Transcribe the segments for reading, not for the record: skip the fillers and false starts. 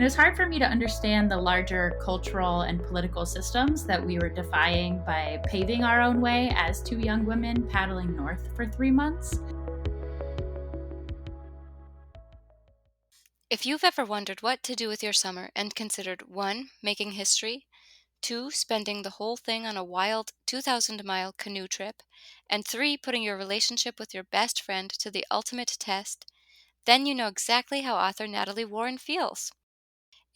was hard for me to understand the larger cultural and political systems that we were defying by paving our own way as two young women paddling north for 3 months. If you've ever wondered what to do with your summer and considered 1. Making history, 2. Spending the whole thing on a wild 2,000-mile canoe trip, and 3. Putting your relationship with your best friend to the ultimate test, then you know exactly how author Natalie Warren feels.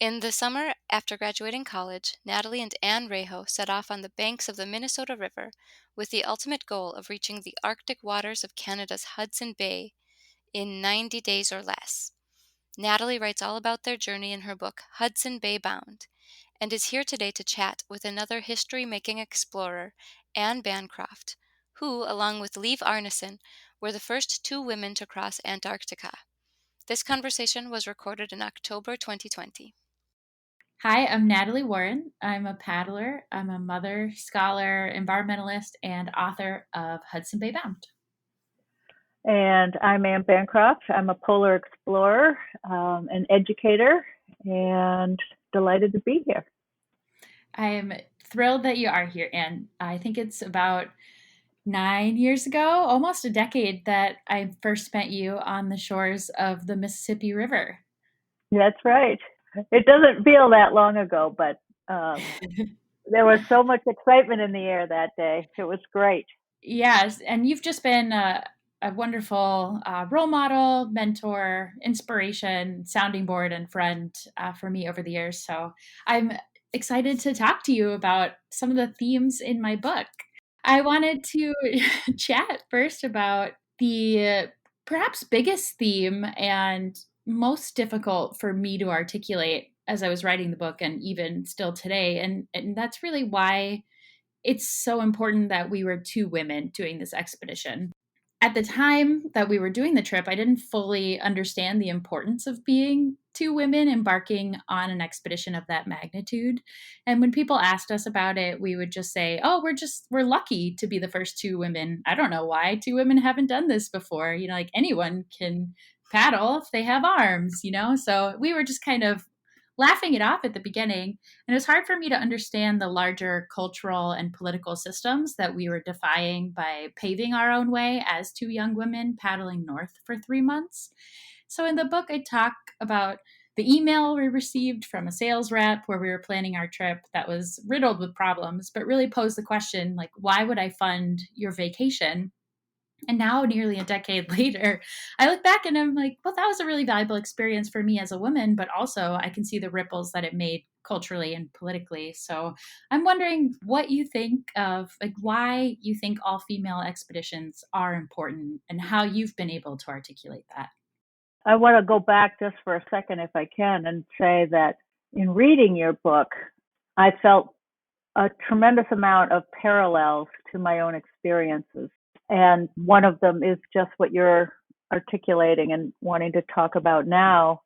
In the summer after graduating college, Natalie and Ann Raiho set off on the banks of the Minnesota River with the ultimate goal of reaching the Arctic waters of Canada's Hudson Bay in 90 days or less. Natalie writes all about their journey in her book, Hudson Bay Bound, and is here today to chat with another history-making explorer, Anne Bancroft, who, along with Liv Arnesen, were the first 2 women to cross Antarctica. This conversation was recorded in October 2020. Hi, I'm Natalie Warren. I'm a paddler. I'm a mother, scholar, environmentalist, and author of Hudson Bay Bound. And I'm Anne Bancroft. I'm a polar explorer, an educator, and delighted to be here. I'm thrilled that you are here, Anne. I think it's about 9 years ago, almost a decade, that I first met you on the shores of the Mississippi River. That's right. It doesn't feel that long ago, but there was so much excitement in the air that day. It was great. Yes, and you've just been a wonderful role model, mentor, inspiration, sounding board, and friend for me over the years. So I'm excited to talk to you about some of the themes in my book. I wanted to chat first about the perhaps biggest theme and most difficult for me to articulate as I was writing the book and even still today. And that's really why it's so important that we were 2 women doing this expedition. At the time that we were doing the trip, I didn't fully understand the importance of being 2 women embarking on an expedition of that magnitude. And when people asked us about it, we would just say, "Oh, we're lucky to be the first 2 women. I don't know why 2 women haven't done this before. Like anyone can paddle if they have arms. So we were just kind of laughing it off at the beginning. And it was hard for me to understand the larger cultural and political systems that we were defying by paving our own way as 2 young women paddling north for 3 months. So in the book, I talk about the email we received from a sales rep where we were planning our trip that was riddled with problems, but really posed the question, why would I fund your vacation? And now, nearly a decade later, I look back and I'm like, well, that was a really valuable experience for me as a woman, but also I can see the ripples that it made culturally and politically. So I'm wondering what you think of, why you think all female expeditions are important and how you've been able to articulate that. I want to go back just for a second, if I can, and say that in reading your book, I felt a tremendous amount of parallels to my own experiences. And one of them is just what you're articulating and wanting to talk about now,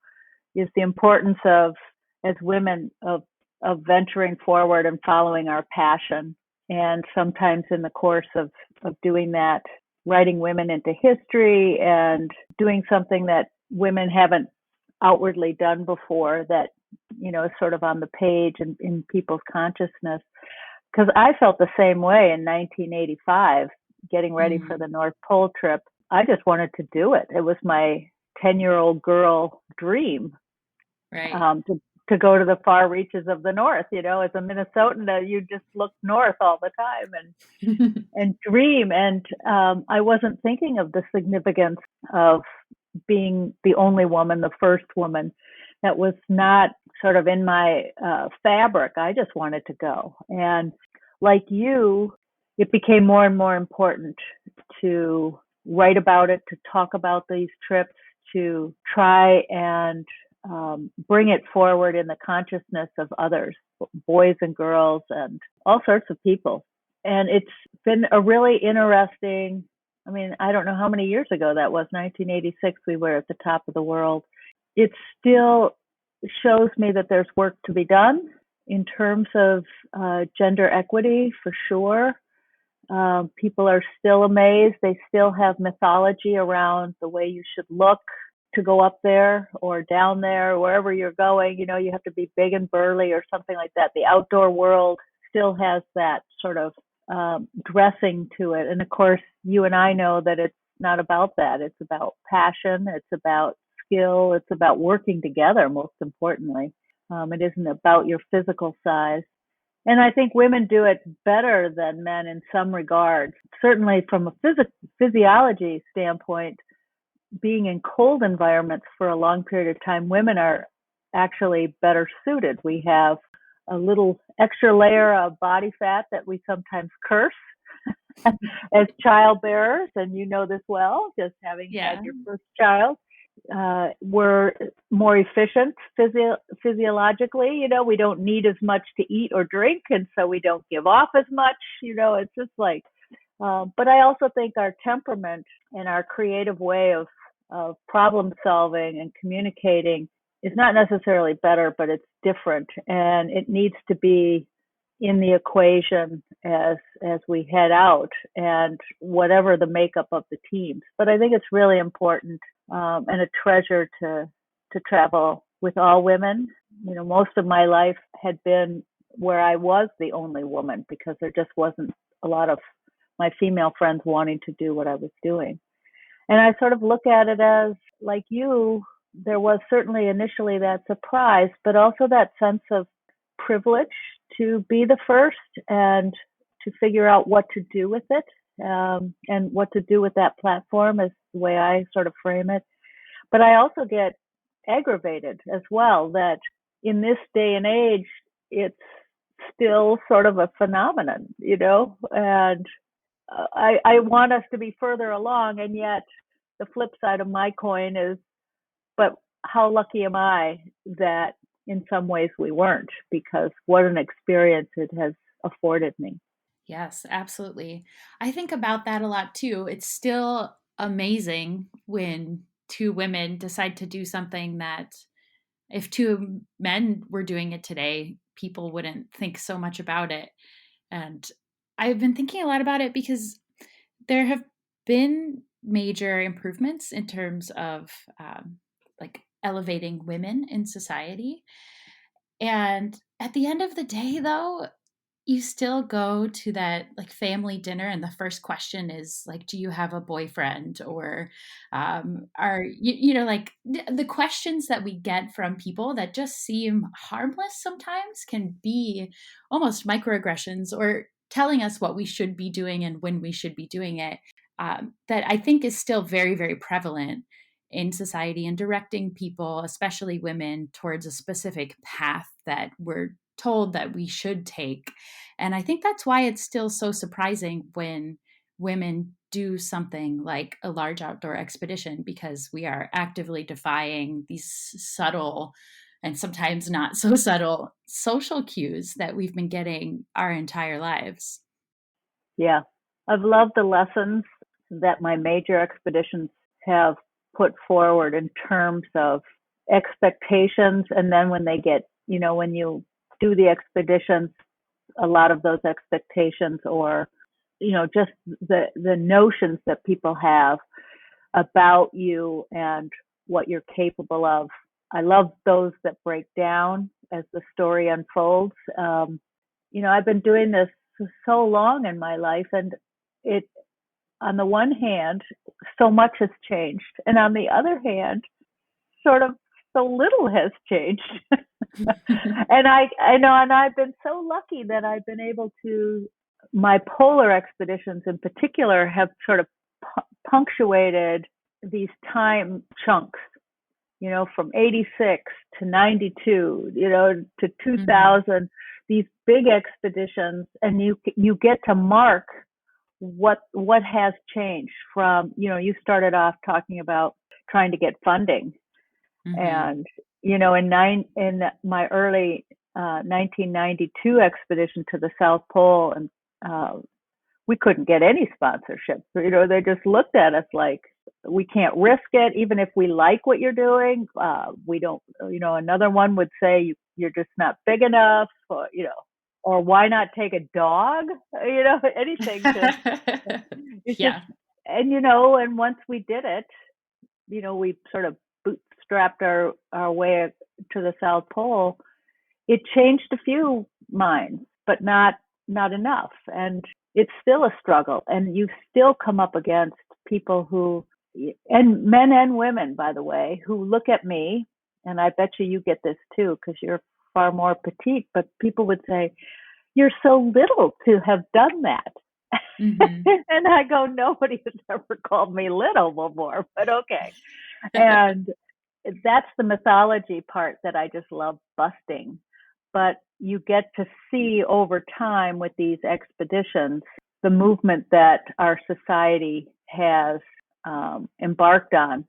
is the importance of, as women, of venturing forward and following our passion. And sometimes in the course of doing that, writing women into history and doing something that women haven't outwardly done before, that, is sort of on the page and in people's consciousness. Because I felt the same way in 1985. Getting ready for the North Pole trip. I just wanted to do it. It was my 10-year-old girl dream, right? To go to the far reaches of the North. As a Minnesotan, you just look north all the time and dream. And I wasn't thinking of the significance of being the only woman, the first woman. That was not sort of in my fabric. I just wanted to go. And like you, it became more and more important to write about it, to talk about these trips, to try and bring it forward in the consciousness of others, boys and girls and all sorts of people. And it's been a really interesting, I don't know how many years ago that was, 1986, we were at the top of the world. It still shows me that there's work to be done in terms of gender equity, for sure. People are still amazed. They still have mythology around the way you should look to go up there or down there, wherever you're going, you have to be big and burly or something like that. The outdoor world still has that sort of dressing to it. And of course, you and I know that it's not about that. It's about passion. It's about skill. It's about working together, most importantly. It isn't about your physical size. And I think women do it better than men in some regards. Certainly from a physiology standpoint, being in cold environments for a long period of time, women are actually better suited. We have a little extra layer of body fat that we sometimes curse as childbearers, and you know this well, just having had your first child. We're more efficient physiologically. We don't need as much to eat or drink, and so we don't give off as much. It's just like, but I also think our temperament and our creative way of problem solving and communicating is not necessarily better, but it's different, and it needs to be in the equation as we head out, and whatever the makeup of the teams. But I think it's really important and a treasure to travel with all women. Most of my life had been where I was the only woman because there just wasn't a lot of my female friends wanting to do what I was doing. And I sort of look at it as, like you, there was certainly initially that surprise, but also that sense of privilege to be the first and to figure out what to do with it, and what to do with that platform is the way I sort of frame it. But I also get aggravated as well that in this day and age, it's still sort of a phenomenon, and I want us to be further along, and yet the flip side of my coin is, but how lucky am I that in some ways we weren't, because what an experience it has afforded me. Yes, absolutely. I think about that a lot too. It's still amazing when two women decide to do something that if two men were doing it today, people wouldn't think so much about it. And I've been thinking a lot about it because there have been major improvements in terms of like elevating women in society. And at the end of the day, though, you still go to that like family dinner, and the first question is like, do you have a boyfriend? Or are like the questions that we get from people that just seem harmless sometimes can be almost microaggressions, or telling us what we should be doing and when we should be doing it. That I think is still very, very prevalent in society, and directing people, especially women, towards a specific path that we're told that we should take. And I think that's why it's still so surprising when women do something like a large outdoor expedition, because we are actively defying these subtle and sometimes not so subtle social cues that we've been getting our entire lives. Yeah, I've loved the lessons that my major expeditions have put forward in terms of expectations. And then when they get, when you do the expeditions, a lot of those expectations, or just the notions that people have about you and what you're capable of. I love those that break down as the story unfolds. I've been doing this for so long in my life, and it, on the one hand, so much has changed, and on the other hand, sort of so little has changed. And I know, and I've been so lucky that I've been able to, my polar expeditions in particular have sort of punctuated these time chunks, from 86 to 92, to 2000, these big expeditions, and you get to mark what has changed from, you started off talking about trying to get funding. And in my early 1992 expedition to the South Pole, and we couldn't get any sponsorship. They just looked at us like, we can't risk it, even if we like what you're doing. We don't. Another one would say you're just not big enough, or why not take a dog? Anything. It's yeah. just, and once we did it, we sort of strapped our way to the South Pole, it changed a few minds, but not enough. And it's still a struggle. And you still come up against people who, and men and women, by the way, who look at me, and I bet you get this too, because you're far more petite, but people would say, "You're so little to have done that." Mm-hmm. And I go, nobody has ever called me little before, but okay. And that's the mythology part that I just love busting. But you get to see over time with these expeditions, the movement that our society has embarked on,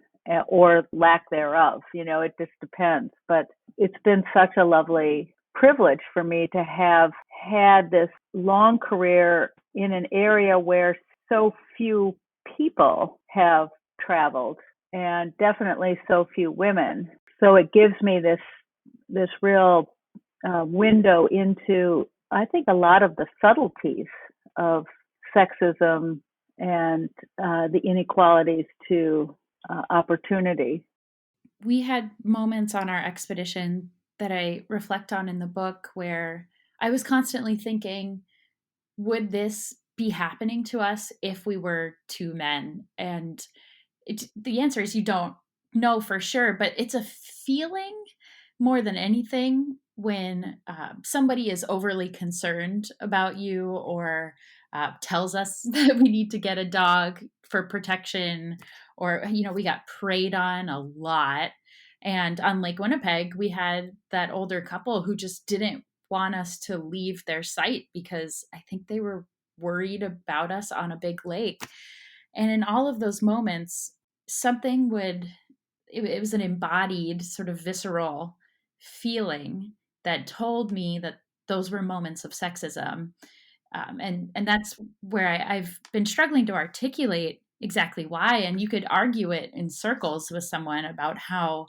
or lack thereof. It just depends. But it's been such a lovely privilege for me to have had this long career in an area where so few people have traveled, and definitely so few women. So it gives me this real window into, I think, a lot of the subtleties of sexism and the inequalities to opportunity. We had moments on our expedition that I reflect on in the book where I was constantly thinking, would this be happening to us if we were two men? And the answer is you don't know for sure, but it's a feeling more than anything when somebody is overly concerned about you, or tells us that we need to get a dog for protection, or, we got preyed on a lot. And on Lake Winnipeg, we had that older couple who just didn't want us to leave their site because I think they were worried about us on a big lake. And in all of those moments, something it was an embodied, sort of visceral feeling that told me that those were moments of sexism. And that's where I've been struggling to articulate exactly why. And you could argue it in circles with someone about how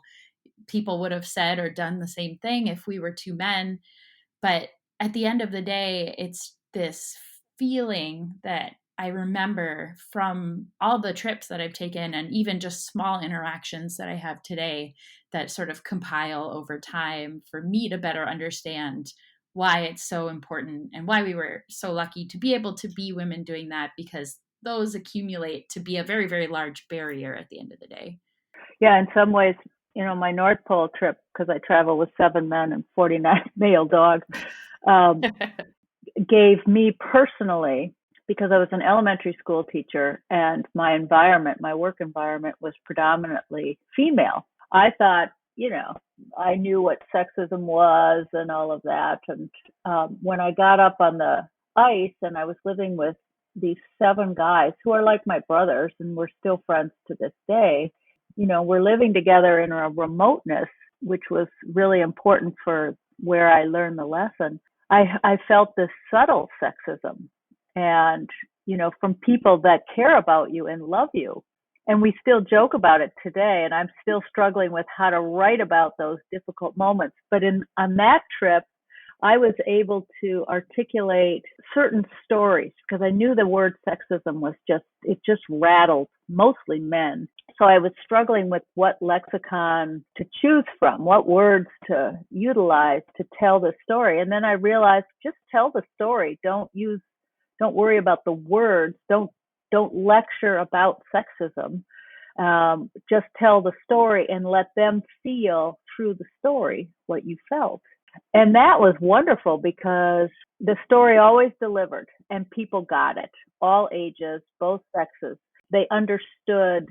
people would have said or done the same thing if we were two men. But at the end of the day, it's this feeling that I remember from all the trips that I've taken, and even just small interactions that I have today, that sort of compile over time for me to better understand why it's so important and why we were so lucky to be able to be women doing that, because those accumulate to be a very, very large barrier at the end of the day. Yeah, in some ways, my North Pole trip, because I travel with 7 men and 49 male dogs, gave me personally, because I was an elementary school teacher and my work environment was predominantly female. I thought, I knew what sexism was and all of that. And when I got up on the ice and I was living with these 7 guys who are like my brothers and we're still friends to this day, we're living together in a remoteness, which was really important for where I learned the lesson. I felt this subtle sexism, and, from people that care about you and love you. And we still joke about it today, and I'm still struggling with how to write about those difficult moments. But on that trip, I was able to articulate certain stories because I knew the word sexism just rattled mostly men. So I was struggling with what lexicon to choose from, what words to utilize to tell the story. And then I realized, just tell the story. Don't worry about the words. Don't lecture about sexism. Just tell the story and let them feel through the story what you felt. And that was wonderful because the story always delivered and people got it, all ages, both sexes. They understood,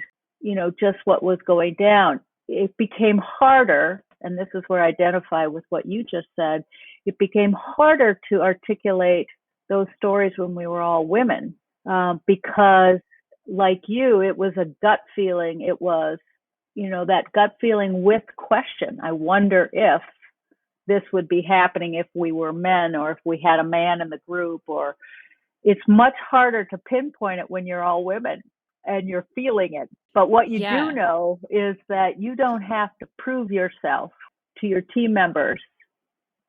just what was going down. It became harder, and this is where I identify with what you just said, it became harder to articulate those stories when we were all women, because like you, it was a gut feeling. It was, that gut feeling with question. I wonder if this would be happening if we were men, or if we had a man in the group, or it's much harder to pinpoint it when you're all women and you're feeling it. But what you do know is that you don't have to prove yourself to your team members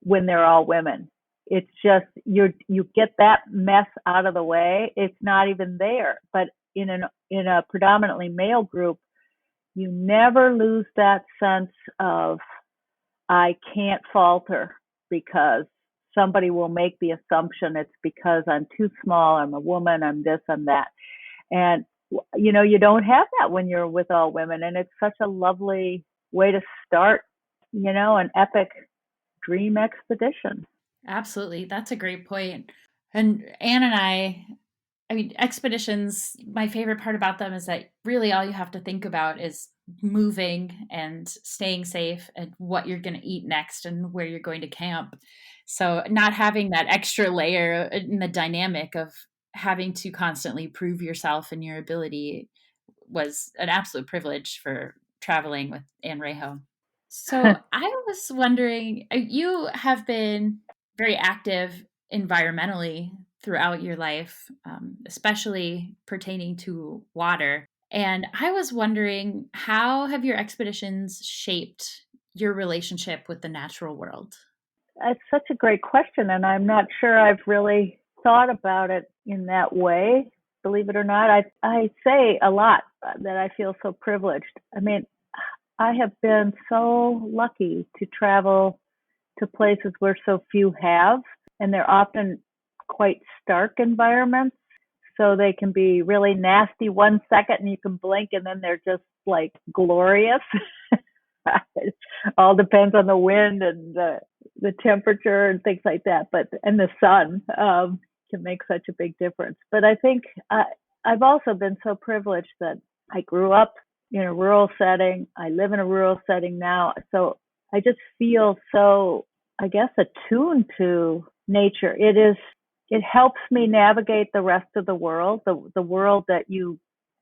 when they're all women. It's just you get that mess out of the way. It's not even there. But in a predominantly male group, you never lose that sense of, I can't falter because somebody will make the assumption it's because I'm too small, I'm a woman, I'm this, I'm that. And, you don't have that when you're with all women. And it's such a lovely way to start, an epic dream expedition. Absolutely. That's a great point. And Anne and I mean, expeditions, my favorite part about them is that really all you have to think about is moving and staying safe and what you're going to eat next and where you're going to camp. So, not having that extra layer in the dynamic of having to constantly prove yourself and your ability was an absolute privilege for traveling with Ann Raiho. So, I was wondering, you have been very active environmentally throughout your life, especially pertaining to water. And I was wondering, how have your expeditions shaped your relationship with the natural world? It's such a great question, and I'm not sure I've really thought about it in that way. Believe it or not, I say a lot that I feel so privileged. I mean, I have been so lucky to travel to places where so few have, and they're often quite stark environments. So they can be really nasty 1 second and you can blink and then they're just like glorious. It all depends on the wind and the temperature and things like that. And the sun can make such a big difference. But I think I've also been so privileged that I grew up in a rural setting. I live in a rural setting now. So I just feel so, I guess, attuned to nature. It helps me navigate the rest of the world, the world that you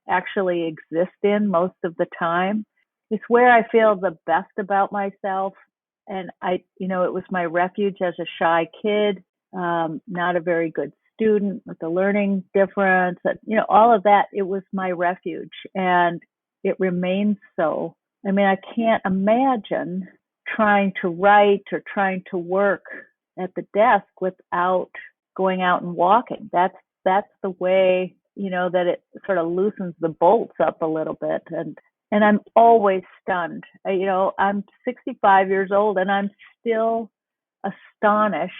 actually exist in most of the time. It's where I feel the best about myself. And it was my refuge as a shy kid, not a very good student with a learning difference, all of that. It was my refuge and it remains so. I mean, I can't imagine trying to write or trying to work at the desk without going out and walking. That's the way, that it sort of loosens the bolts up a little bit. And I'm always stunned. I'm 65 years old and I'm still astonished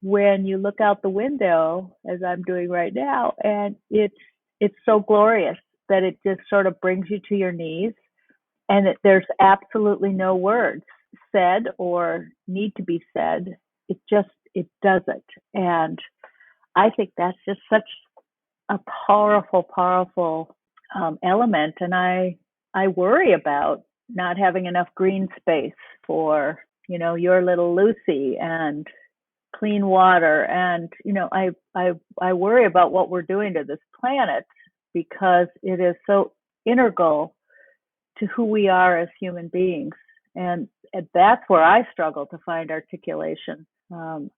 when you look out the window, as I'm doing right now, and it's so glorious that it just sort of brings you to your knees, and that there's absolutely no words said or need to be said. It does it. And I think that's just such a powerful element. And I worry about not having enough green space for, your little Lucy and clean water. And, I worry about what we're doing to this planet because it is so integral to who we are as human beings. And that's where I struggle to find articulation.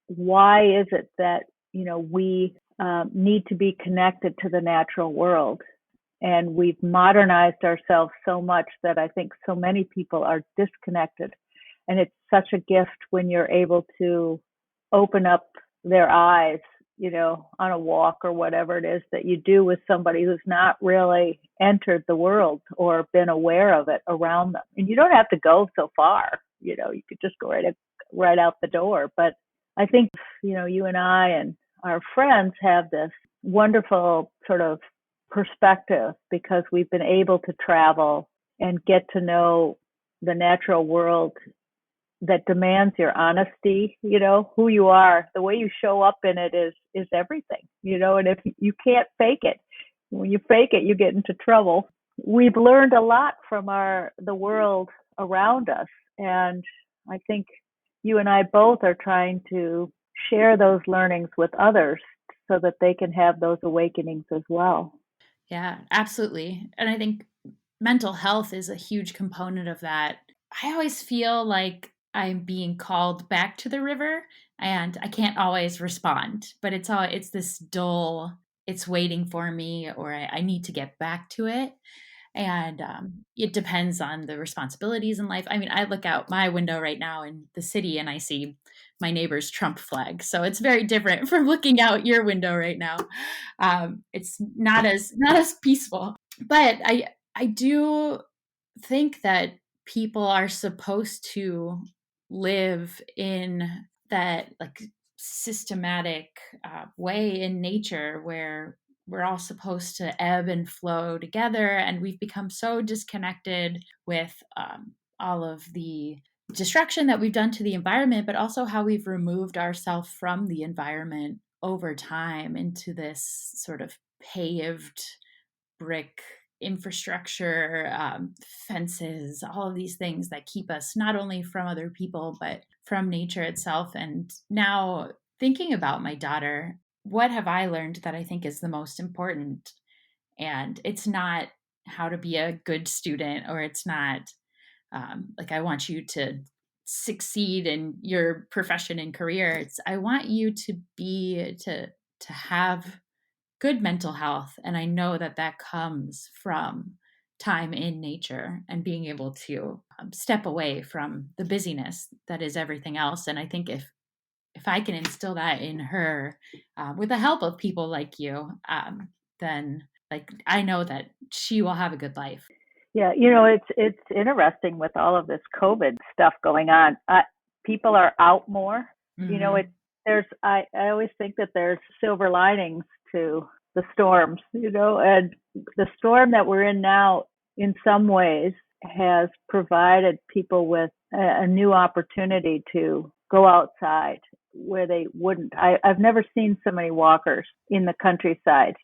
Why is it that, we need to be connected to the natural world? And we've modernized ourselves so much that I think so many people are disconnected. And it's such a gift when you're able to open up their eyes, on a walk or whatever it is that you do with somebody who's not really entered the world or been aware of it around them. And you don't have to go so far, you could just go right out the door. But I think, you and I and our friends have this wonderful sort of perspective because we've been able to travel and get to know the natural world that demands your honesty, who you are, the way you show up in it is everything, and if you can't fake it, when you fake it, you get into trouble. We've learned a lot from the world around us. And I think you and I both are trying to share those learnings with others so that they can have those awakenings as well. Yeah, absolutely. And I think mental health is a huge component of that. I always feel like I'm being called back to the river and I can't always respond, but it's this dull, it's waiting for me, or I need to get back to it. And it depends on the responsibilities in life. I mean, I look out my window right now in the city and I see my neighbor's Trump flag. So it's very different from looking out your window right now. It's not as peaceful, but I do think that people are supposed to live in that like systematic way in nature where we're all supposed to ebb and flow together, and we've become so disconnected with all of the destruction that we've done to the environment, but also how we've removed ourselves from the environment over time into this sort of paved brick infrastructure, fences, all of these things that keep us not only from other people, but from nature itself. And now, thinking about my daughter, what have I learned that I think is the most important? And it's not how to be a good student, or it's not like I want you to succeed in your profession and career. It's I want you to be to have good mental health. And I know that that comes from time in nature and being able to step away from the busyness that is everything else. And I think if I can instill that in her with the help of people like you, then like I know that she will have a good life. Yeah, it's interesting with all of this COVID stuff going on. People are out more. Mm-hmm. I always think that there's silver linings to the storms, and the storm that we're in now, in some ways, has provided people with a new opportunity to go outside where they wouldn't. I've never seen so many walkers in the countryside,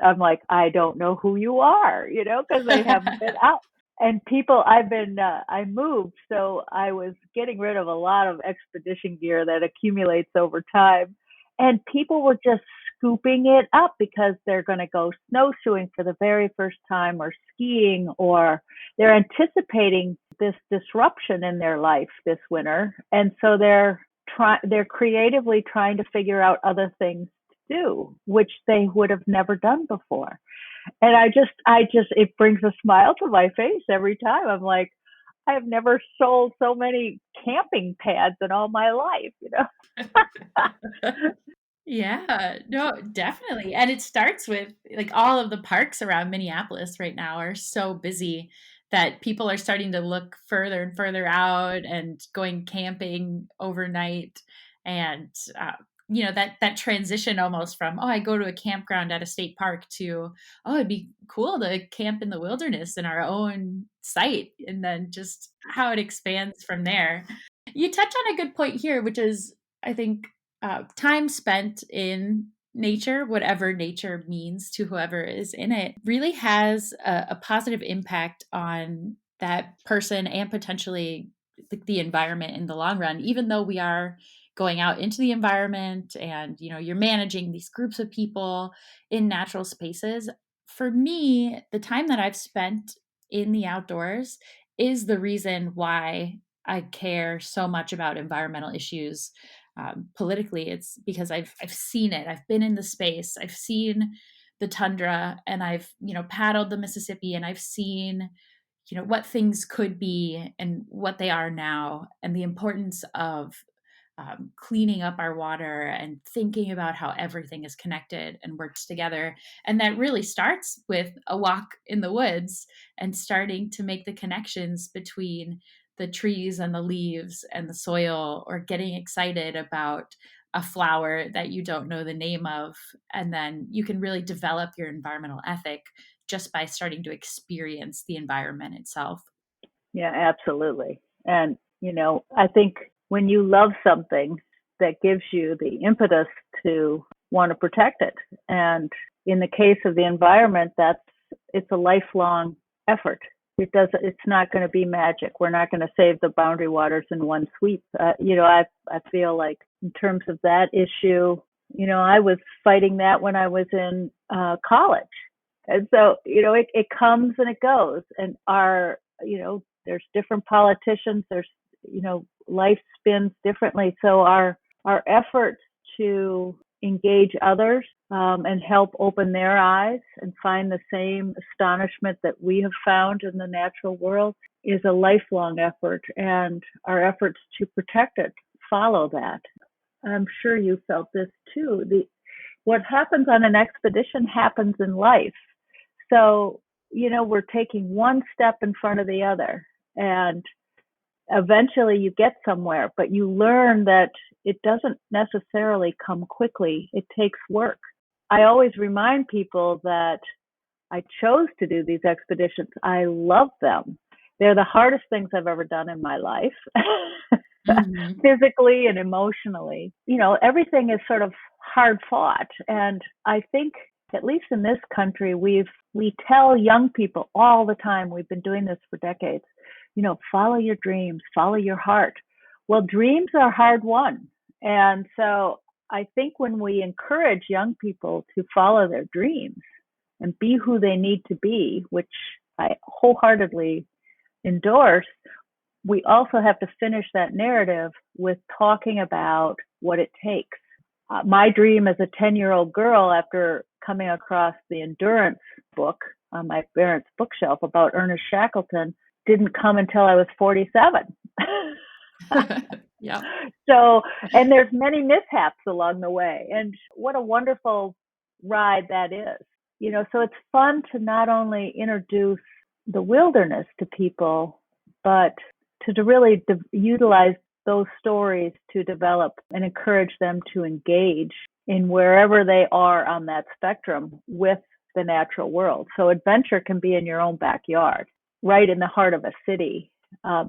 I'm like, I don't know who you are, because they haven't been out. And people, I moved, so I was getting rid of a lot of expedition gear that accumulates over time. And people were just scooping it up because they're going to go snowshoeing for the very first time, or skiing, or they're anticipating this disruption in their life this winter. And so they're creatively trying to figure out other things to do, which they would have never done before. And it brings a smile to my face every time. I'm like, I have never sold so many camping pads in all my life. Yeah, no, definitely. And it starts with like all of the parks around Minneapolis right now are so busy that people are starting to look further and further out and going camping overnight. And, that transition almost from, oh, I go to a campground at a state park to, oh, it'd be cool to camp in the wilderness in our own site. And then just how it expands from there. You touch on a good point here, which is, I think, time spent in nature, whatever nature means to whoever is in it, really has a positive impact on that person and potentially the environment in the long run. Even though we are going out into the environment and you're managing these groups of people in natural spaces, for me, the time that I've spent in the outdoors is the reason why I care so much about environmental issues. Politically, it's because I've seen it. I've been in the space. I've seen the tundra, and I've paddled the Mississippi, and I've seen what things could be and what they are now, and the importance of cleaning up our water and thinking about how everything is connected and works together. And that really starts with a walk in the woods and starting to make the connections between the trees and the leaves and the soil, or getting excited about a flower that you don't know the name of. And then you can really develop your environmental ethic just by starting to experience the environment itself. Yeah, absolutely. And, I think when you love something, that gives you the impetus to want to protect it. And in the case of the environment, it's a lifelong effort. It's not going to be magic. We're not going to save the boundary waters in one sweep. I feel like in terms of that issue, I was fighting that when I was in college. And so, it comes and it goes. And there's different politicians, life spins differently. So our efforts to engage others and help open their eyes and find the same astonishment that we have found in the natural world is a lifelong effort, and our efforts to protect it follow that. I'm sure you felt this too. What happens on an expedition happens in life. So we're taking one step in front of the other. And eventually you get somewhere, but you learn that it doesn't necessarily come quickly. It takes work. I always remind people that I chose to do these expeditions. I love them. They're the hardest things I've ever done in my life, Mm-hmm. physically and emotionally. Everything is sort of hard fought. And I think, at least in this country, we tell young people all the time, we've been doing this for decades, follow your dreams, follow your heart. Well, dreams are hard won. And so I think when we encourage young people to follow their dreams and be who they need to be, which I wholeheartedly endorse, we also have to finish that narrative with talking about what it takes. My dream as a 10-year-old girl, after coming across the endurance book on my parents' bookshelf about Ernest Shackleton, didn't come until I was 47. Yeah. So, and there's many mishaps along the way. And what a wonderful ride that is. So it's fun to not only introduce the wilderness to people, but to really utilize those stories to develop and encourage them to engage in wherever they are on that spectrum with the natural world. So adventure can be in your own backyard, right in the heart of a city.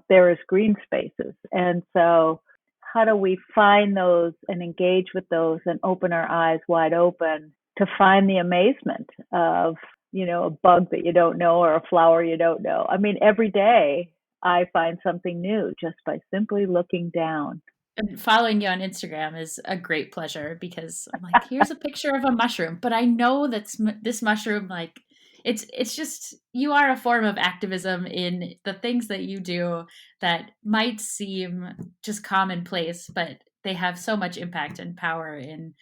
There is green spaces. And so how do we find those and engage with those and open our eyes wide open to find the amazement of, a bug that you don't know or a flower you don't know? I mean, every day I find something new just by simply looking down. And following you on Instagram is a great pleasure because I'm like, here's a picture of a mushroom, but I know that this mushroom, like, it's just, you are a form of activism in the things that you do that might seem just commonplace, but they have so much impact and power in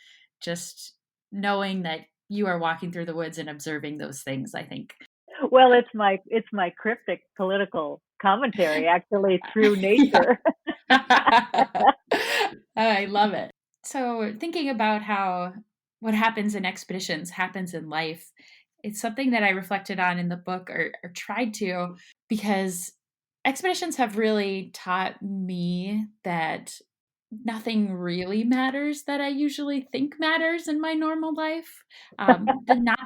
just knowing that you are walking through the woods and observing those things, I think. Well, it's my cryptic political commentary, actually, through Yeah. nature. I love it. So, thinking about how what happens in expeditions happens in life, it's something that I reflected on in the book, or tried to, because expeditions have really taught me that nothing really matters that I usually think matters in my normal life. Not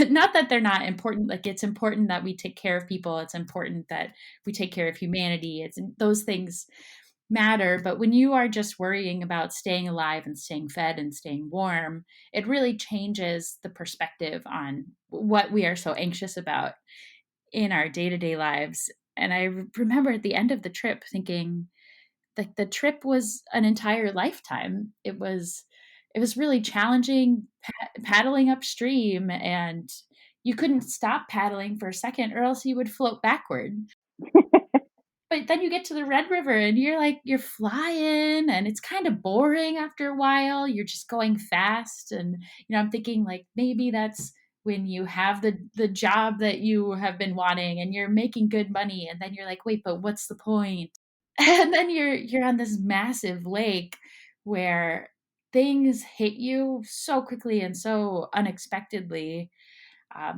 not that they're not important. Like, it's important that we take care of people. It's important that we take care of humanity. It's those things matter. But when you are just worrying about staying alive and staying fed and staying warm, it really changes the perspective on what we are so anxious about in our day to day lives. And I remember at the end of the trip thinking, like, the trip was an entire lifetime. It was really challenging, paddling upstream, and you couldn't stop paddling for a second or else you would float backward. But then you get to the Red River and you're flying, and it's kind of boring after a while. You're just going fast. And, I'm thinking, like, maybe that's when you have the job that you have been wanting and you're making good money. And then you're like, wait, but what's the point? And then you're on this massive lake where things hit you so quickly and so unexpectedly,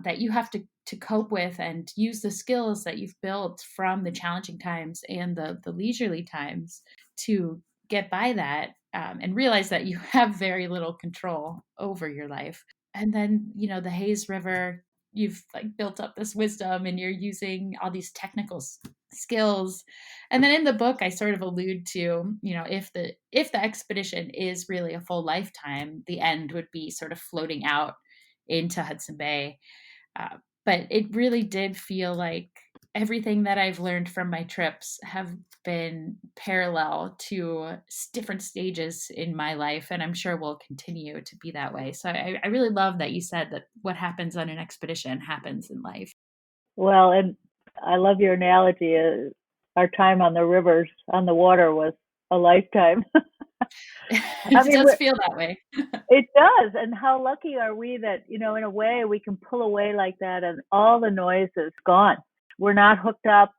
that you have to cope with and use the skills that you've built from the challenging times and the leisurely times to get by that, and realize that you have very little control over your life. And then, the Hayes River, you've, like, built up this wisdom and you're using all these technical skills. And then in the book I sort of allude to, if the expedition is really a full lifetime, the end would be sort of floating out into Hudson Bay. uh, but it really did feel like everything that I've learned from my trips have been parallel to different stages in my life, and I'm sure will continue to be that way. So I really love that you said that what happens on an expedition happens in life. Well, and I love your analogy. Our time on the rivers, on the water, was a lifetime. I It mean, does feel that way. it does. And how lucky are we that, in a way, we can pull away like that and all the noise is gone. We're not hooked up.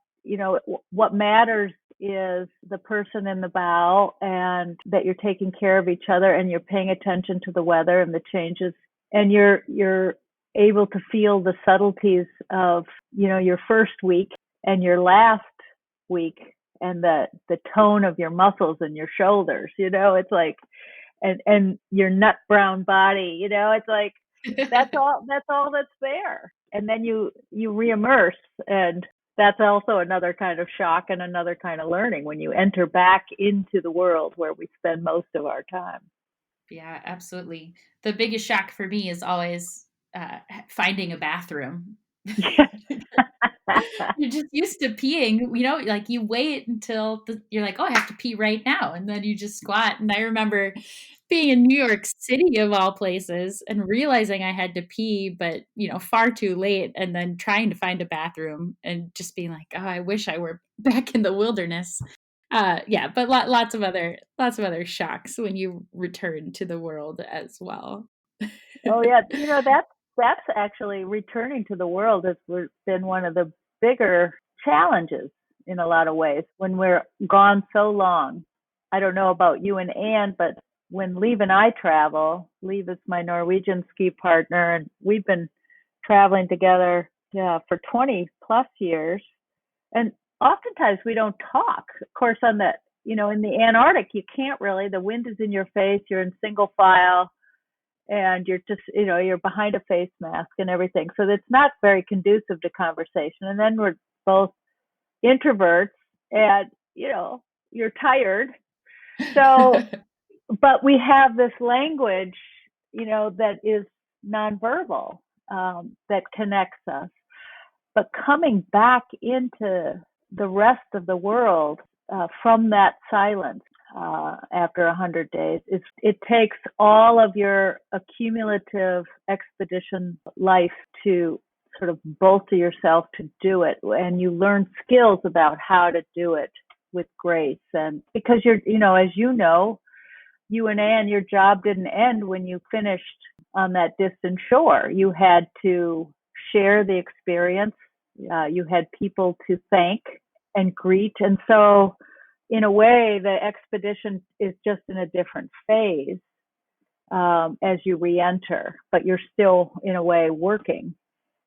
What matters is the person in the bow, and that you're taking care of each other and you're paying attention to the weather and the changes, and you're able to feel the subtleties of, your first week and your last week, and the tone of your muscles and your shoulders, it's like, and your nut brown body, it's like, that's all that's there. And then you reimmerse, and that's also another kind of shock and another kind of learning when you enter back into the world where we spend most of our time. Yeah, absolutely. The biggest shock for me is always finding a bathroom. You're just used to peeing, like you wait until you're like, oh, I have to pee right now. And then you just squat. And I remember being in New York City of all places and realizing I had to pee, but, far too late. And then trying to find a bathroom and just being like, oh, I wish I were back in the wilderness. Yeah, but lots of other shocks when you return to the world as well. Oh yeah, that's actually, returning to the world has been one of the bigger challenges in a lot of ways when we're gone so long. I don't know about you and Ann, but when Liv and I travel, Liv is my Norwegian ski partner, and we've been traveling together, for 20 plus years. And oftentimes we don't talk. Of course, in the Antarctic, you can't really. The wind is in your face. You're in single file, and you're just, you're behind a face mask and everything. So it's not very conducive to conversation. And then we're both introverts, and, you're tired. So, but we have this language, that is nonverbal, that connects us. But coming back into the rest of the world, from that silence, after 100 days, it takes all of your accumulative expedition life to sort of bolster yourself to do it. And you learn skills about how to do it with grace. And because as you and Ann, your job didn't end when you finished on that distant shore. You had to share the experience. You had people to thank and greet. And so, in a way, the expedition is just in a different phase, as you re-enter, but you're still, in a way, working.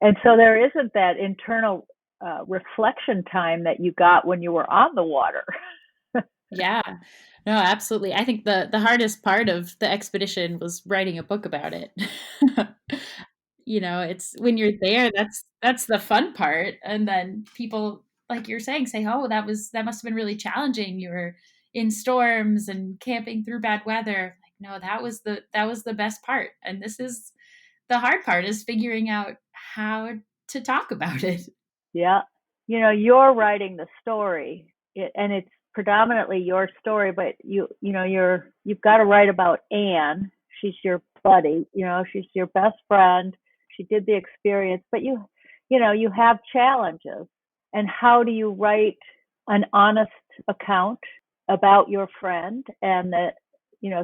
And so there isn't that internal reflection time that you got when you were on the water. Yeah, no, absolutely. I think the hardest part of the expedition was writing a book about it. It's when you're there, that's the fun part. And then people, like you're saying, say, oh, that must have been really challenging. You were in storms and camping through bad weather. Like, no, that was the best part. And this is the hard part, is figuring out how to talk about it. Yeah. You're writing the story, and it's predominantly your story, but you've got to write about Ann. She's your buddy, she's your best friend. She did the experience, but you have challenges. And how do you write an honest account about your friend, and the,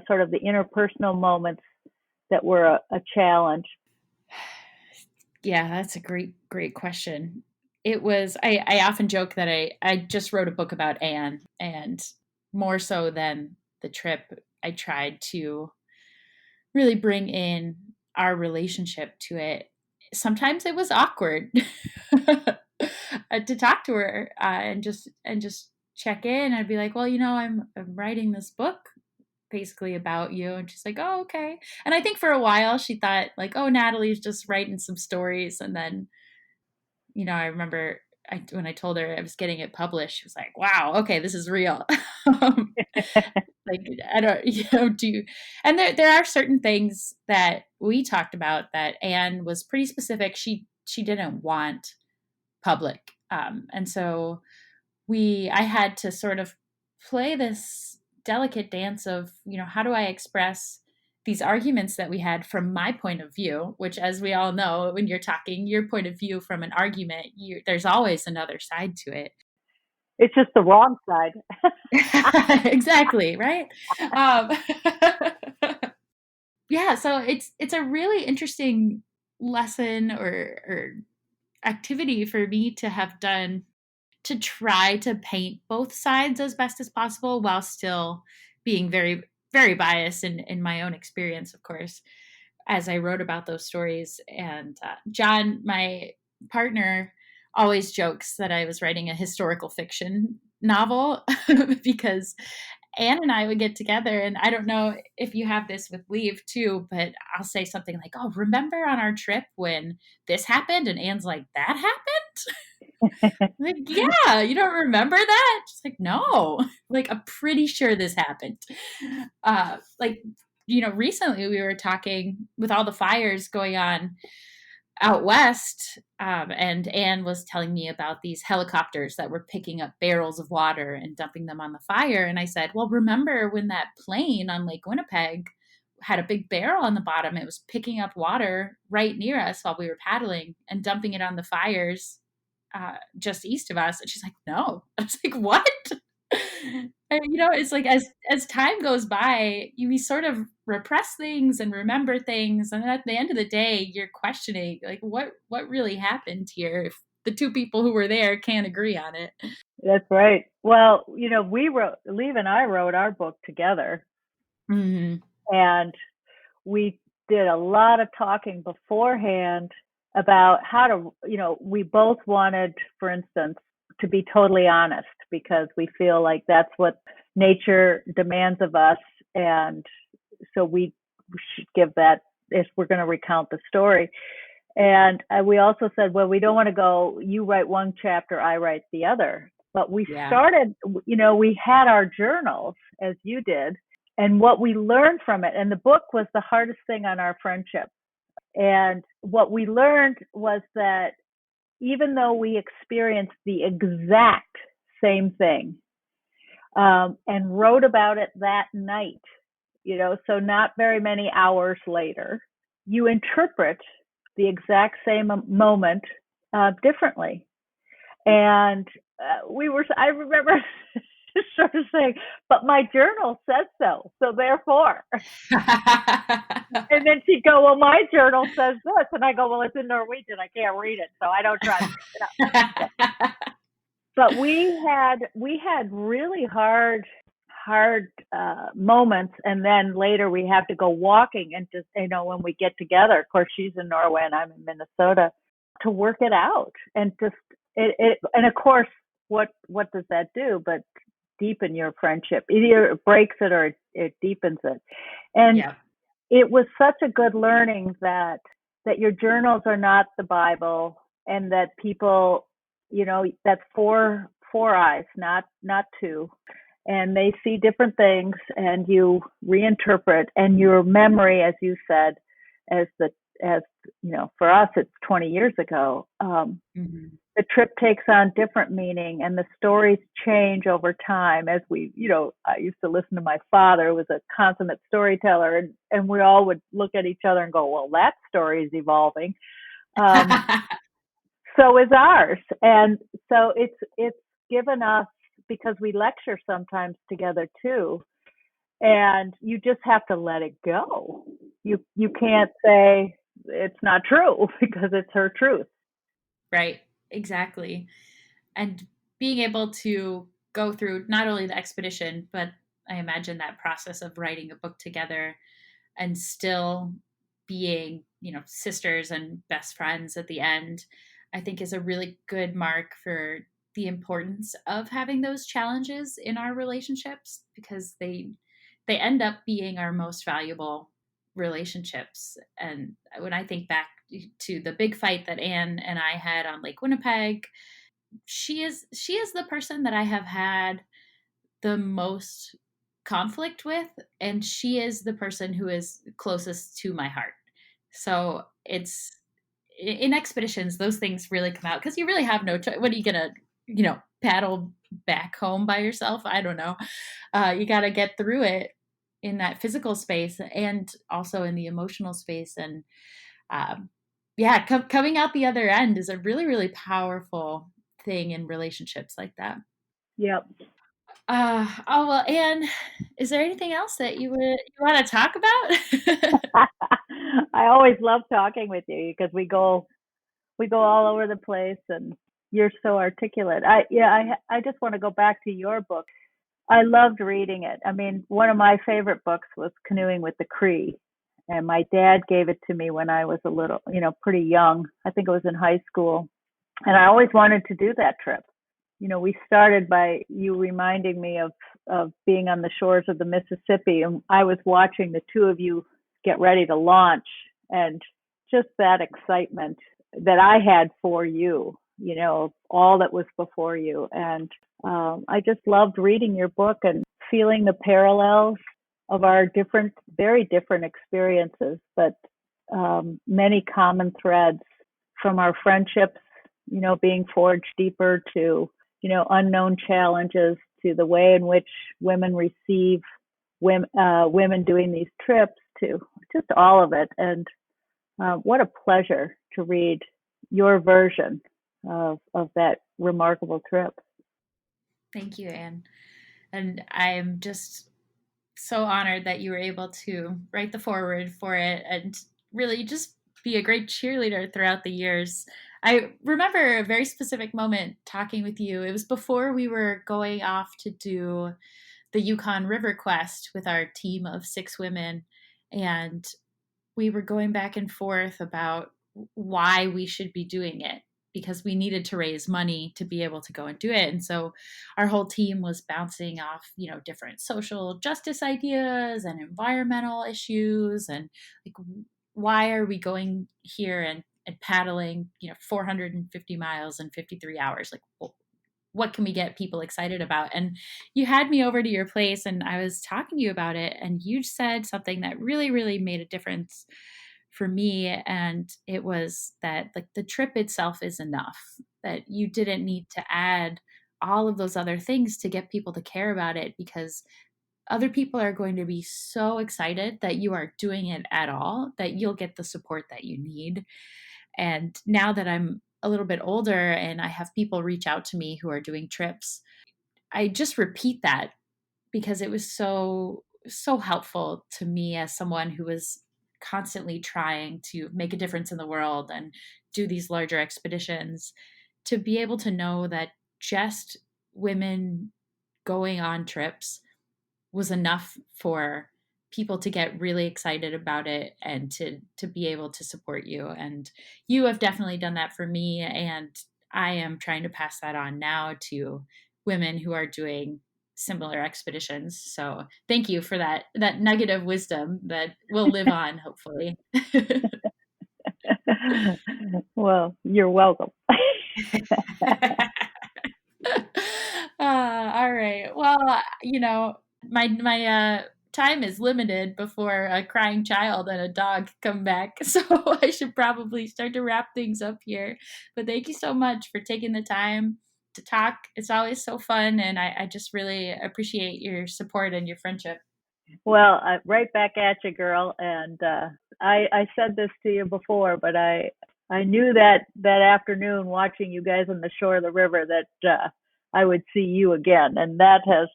sort of the interpersonal moments that were a challenge? Yeah, that's a great question. It was, I often joke that I just wrote a book about Anne, and more so than the trip, I tried to really bring in our relationship to it. Sometimes it was awkward to talk to her, and just check in. I'd be like, well, I'm writing this book basically about you. And she's like, oh, okay. And I think for a while she thought like, oh, Natalie's just writing some stories. And then, I remember when I told her I was getting it published, she was like, wow, okay, this is real. Like, I don't, and there are certain things that we talked about that Anne was pretty specific. She didn't want public. And so I had to sort of play this delicate dance of, how do I express these arguments that we had from my point of view, which, as we all know, when you're talking your point of view from an argument, there's always another side to it. It's just the wrong side. Exactly. Right. Yeah. So it's a really interesting lesson or activity for me to have done, to try to paint both sides as best as possible while still being very, very biased in my own experience, of course. as I wrote about those stories. And John, my partner, always jokes that I was writing a historical fiction novel because Anne and I would get together, and I don't know if you have this with Liv too, but I'll say something like, "Oh, remember on our trip when this happened?" And Anne's like, "That happened?" Like, "Yeah, you don't remember that?" She's like, "No." Like, I'm pretty sure this happened. Like, recently we were talking with all the fires going on out west, and Anne was telling me about these helicopters that were picking up barrels of water and dumping them on the fire. And I said, well, remember when that plane on Lake Winnipeg had a big barrel on the bottom? It was picking up water right near us while we were paddling and dumping it on the fires just east of us. And she's like, no. I was like, what? And, it's like as time goes by, we sort of repress things and remember things, and at the end of the day, you're questioning like what really happened here if the two people who were there can't agree on it. That's right. Well, Liv and I wrote our book together, Mm-hmm. and we did a lot of talking beforehand about how to, we both wanted, for instance, to be totally honest, because we feel like that's what nature demands of us. And so we should give that if we're going to recount the story. And we also said, well, we don't want to go, you write one chapter, I write the other. But we started, we had our journals, as you did, and what we learned from it. And the book was the hardest thing on our friendship. And what we learned was that even though we experienced the exact same thing, and wrote about it that night, so not very many hours later, you interpret the exact same moment differently. And I remember sort of saying, but my journal says so therefore. And then she'd go, well, my journal says this. And I go, well, it's in Norwegian. I can't read it, so I don't try to pick it up. But we had really hard moments, and then later we have to go walking and just, when we get together, of course she's in Norway and I'm in Minnesota, to work it out. And just and of course, what does that do but deepen your friendship? Either it breaks it or it deepens it. And it was such a good learning that your journals are not the Bible, and that people, that's four eyes, not two, and they see different things, and you reinterpret, and your memory, as you said, as for us it's 20 years ago. The trip takes on different meaning, and the stories change over time. As I used to listen to my father, who was a consummate storyteller, and we all would look at each other and go, well, that story is evolving. So is ours. And so it's given us, because we lecture sometimes together too, and you just have to let it go. You can't say it's not true, because it's her truth. Right. Exactly. And being able to go through not only the expedition, but I imagine that process of writing a book together and still being, sisters and best friends at the end, I think is a really good mark for the importance of having those challenges in our relationships, because they end up being our most valuable relationships. And when I think back to the big fight that Anne and I had on Lake Winnipeg, she is the person that I have had the most conflict with, and she is the person who is closest to my heart. So it's in expeditions, those things really come out, because you really have no choice. What are you gonna paddle back home by yourself? I don't know. You got to get through it in that physical space and also in the emotional space. And coming out the other end is a really, really powerful thing in relationships like that. Yep. Oh, well, Anne, is there anything else that you want to talk about? I always love talking with you, because we go all over the place, and you're so articulate. I just want to go back to your book. I loved reading it. I mean, one of my favorite books was Canoeing with the Cree, And my dad gave it to me when I was a little, pretty young. I think it was in high school. And I always wanted to do that trip. We started by you reminding me of being on the shores of the Mississippi, and I was watching the two of you get ready to launch, and just that excitement that I had for you, all that was before you. And I just loved reading your book and feeling the parallels of our very different experiences, but many common threads from our friendships, being forged deeper, to, unknown challenges, to the way in which women receive women doing these trips, to just all of it. And what a pleasure to read your version of that remarkable trip. Thank you, Anne. And I'm just so honored that you were able to write the foreword for it and really just be a great cheerleader throughout the years. I remember a very specific moment talking with you. It was before we were going off to do the Yukon River Quest with our team of 6 women. And we were going back and forth about why we should be doing it, because we needed to raise money to be able to go and do it. And so our whole team was bouncing off, different social justice ideas and environmental issues, and like, why are we going here and paddling, 450 miles in 53 hours? Like, well, what can we get people excited about? And you had me over to your place and I was talking to you about it, and you said something that really, really made a difference for me. And it was that, like, the trip itself is enough, that you didn't need to add all of those other things to get people to care about it, because other people are going to be so excited that you are doing it at all, that you'll get the support that you need. And now that I'm a little bit older and I have people reach out to me who are doing trips, I just repeat that, because it was so helpful to me as someone who was constantly trying to make a difference in the world and do these larger expeditions, to be able to know that just women going on trips was enough for people to get really excited about it and to be able to support you. And you have definitely done that for me, and I am trying to pass that on now to women who are doing similar expeditions. So thank you for that nugget of wisdom that will live on, hopefully. Well, you're welcome. All right. Well, my time is limited before a crying child and a dog come back, so I should probably start to wrap things up here. But thank you so much for taking the time to talk. It's always so fun, and I just really appreciate your support and your friendship. Well, right back at you, girl. And I said this to you before, but I knew that afternoon watching you guys on the shore of the river that I would see you again, and that has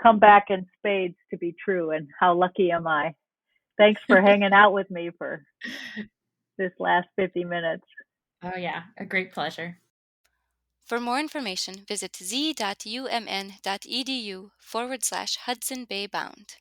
come back in spades to be true. And how lucky am I? Thanks for hanging out with me for this last 50 minutes. Oh yeah, a great pleasure. For more information, visit z.umn.edu /Hudson Bay Bound.